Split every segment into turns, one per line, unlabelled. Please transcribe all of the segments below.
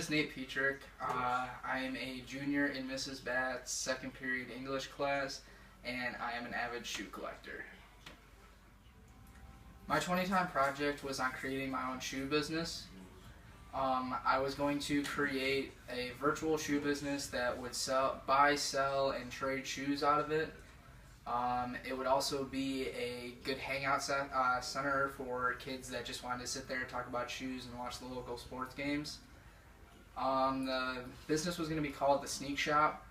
is Nate Petrick. I am a junior in Mrs. Batt's second period English class, and I am an avid shoe collector. My 20-time project was on creating my own shoe business. I was going to create a virtual shoe business that would buy, sell, and trade shoes out of it. It would also be a good hangout center for kids that just wanted to sit there and talk about shoes and watch the local sports games. The business was going to be called The Sneak Shop,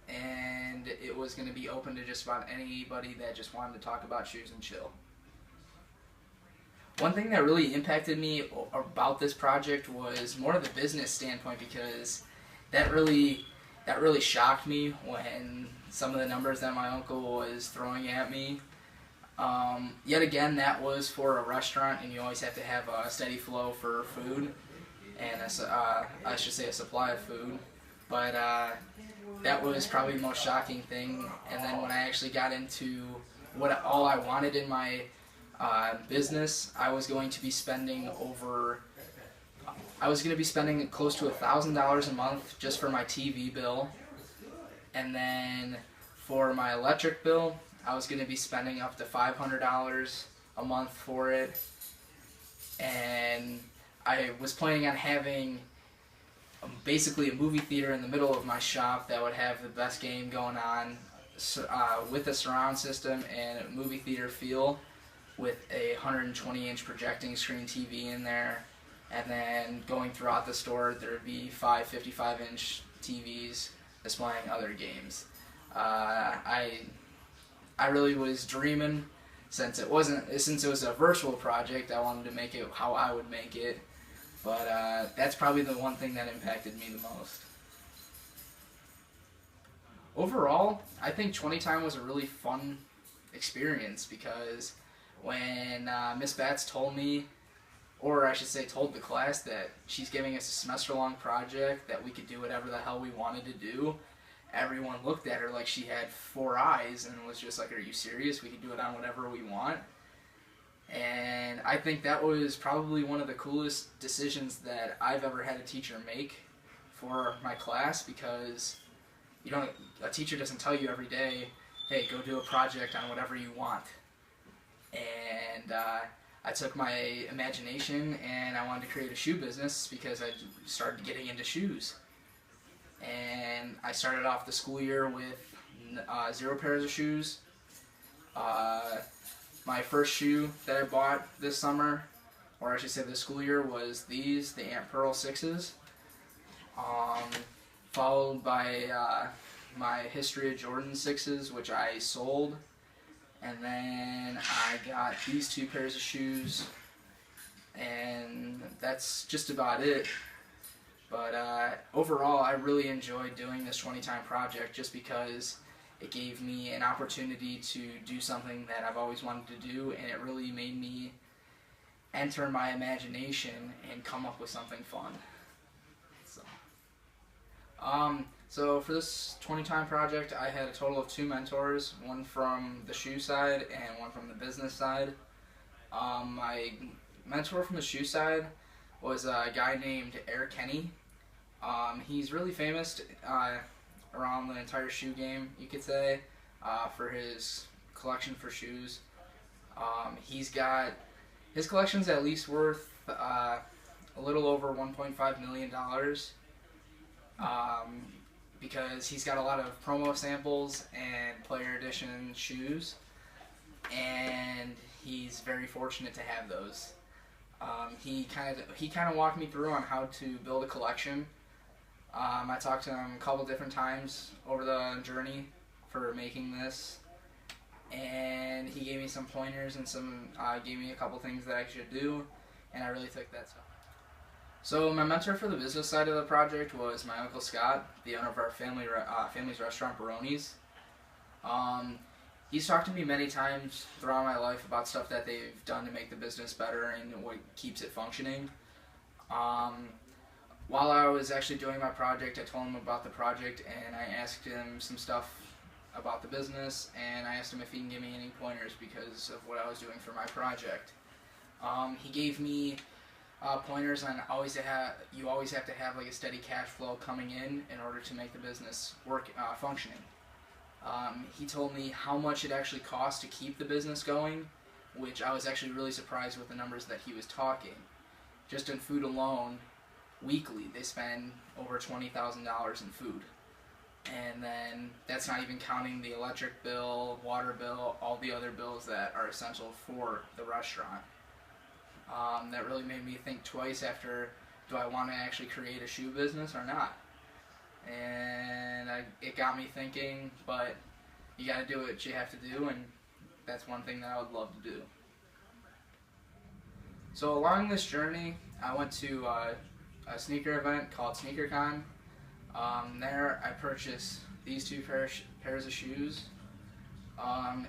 and it was going to be open to just about anybody that just wanted to talk about shoes and chill. One thing that really impacted me about this project was more of the business standpoint, because that really shocked me when some of the numbers that my uncle was throwing at me. Yet again, that was for a restaurant, and you always have to have a steady flow for food, and I should say a supply of food. But that was probably the most shocking thing. And then when I actually got into what all I wanted in my business, I was going to be spending close to $1,000 a month just for my TV bill, and then for my electric bill, I was going to be spending up to $500 a month for it, and I was planning on having basically a movie theater in the middle of my shop that would have the best game going on with a surround system and a movie theater feel, with a 120-inch projecting screen TV in there, and then going throughout the store there would be 5 55-inch TVs displaying other games. I really was dreaming, since it was a virtual project, I wanted to make it how I would make it, but that's probably the one thing that impacted me the most. Overall, I think 20 Time was a really fun experience, because when Miss Batts told me, or I should say told the class, that she's giving us a semester-long project that we could do whatever the hell we wanted to do, everyone looked at her like she had 4 eyes and was just like, "Are you serious? We can do it on whatever we want." And I think that was probably one of the coolest decisions that I've ever had a teacher make for my class, because a teacher doesn't tell you every day, "Hey, go do a project on whatever you want." And I took my imagination and I wanted to create a shoe business, because I started getting into shoes. And I started off the school year with 0 pairs of shoes. My first shoe that I bought this summer, or I should say this school year, was the Ant Pearl 6s, followed by my History of Jordan 6s, which I sold. And then I got these 2 pairs of shoes, and that's just about it. But overall, I really enjoyed doing this 20-time project, just because it gave me an opportunity to do something that I've always wanted to do, and it really made me enter my imagination and come up with something fun. So for this 20-time project, I had a total of 2 mentors, one from the shoe side and one from the business side. My mentor from the shoe side was a guy named Eric Kenny. He's really famous around the entire shoe game, you could say, for his collection for shoes. His collection's at least worth a little over $1.5 million. Because he's got a lot of promo samples and player edition shoes, and he's very fortunate to have those. He kind of walked me through on how to build a collection. I talked to him a couple different times over the journey for making this, and he gave me some pointers and gave me a couple things that I should do, and I really took that stuff. So my mentor for the business side of the project was my Uncle Scott, the owner of our family's restaurant, Baroni's. He's talked to me many times throughout my life about stuff that they've done to make the business better and what keeps it functioning. While I was actually doing my project, I told him about the project, and I asked him some stuff about the business, and I asked him if he can give me any pointers because of what I was doing for my project. He gave me pointers on you always have to have like a steady cash flow coming in order to make the business work functioning. He told me how much it actually costs to keep the business going, which I was actually really surprised with the numbers that he was talking. Just in food alone, weekly they spend over $20,000 in food. And then that's not even counting the electric bill, water bill, all the other bills that are essential for the restaurant. That really made me think twice after, do I want to actually create a shoe business or not? And it got me thinking, but you got to do what you have to do, and that's one thing that I would love to do. So along this journey, I went to a sneaker event called SneakerCon. There I purchased these two pairs of shoes.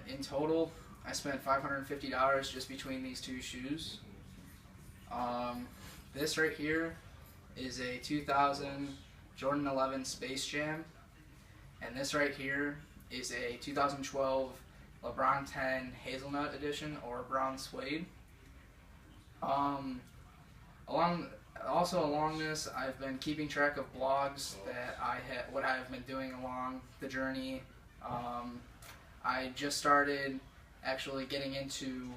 In total, I spent $550 just between these two shoes. This right here is a 2000 Jordan 11 Space Jam, and this right here is a 2012 LeBron 10 Hazelnut Edition, or brown suede. Along this, I've been keeping track of blogs that what I've been doing along the journey. I just started actually getting into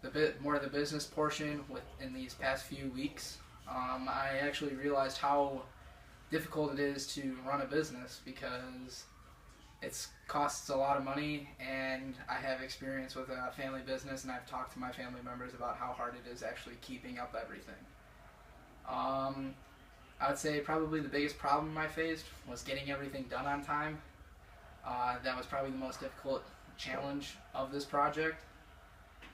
the bit more of the business portion in these past few weeks. I actually realized how difficult it is to run a business because it costs a lot of money, and I have experience with a family business, and I've talked to my family members about how hard it is actually keeping up everything. I would say probably the biggest problem I faced was getting everything done on time. That was probably the most difficult challenge of this project.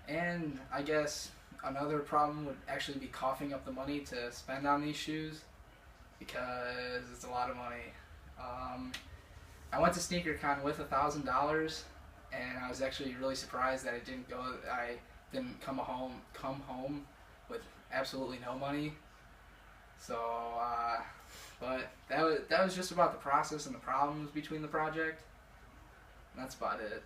And I guess another problem would actually be coughing up the money to spend on these shoes, because it's a lot of money. I went to SneakerCon with $1,000, and I was actually really surprised that I didn't come home with absolutely no money. So, but that was just about the process and the problems between the project. And that's about it.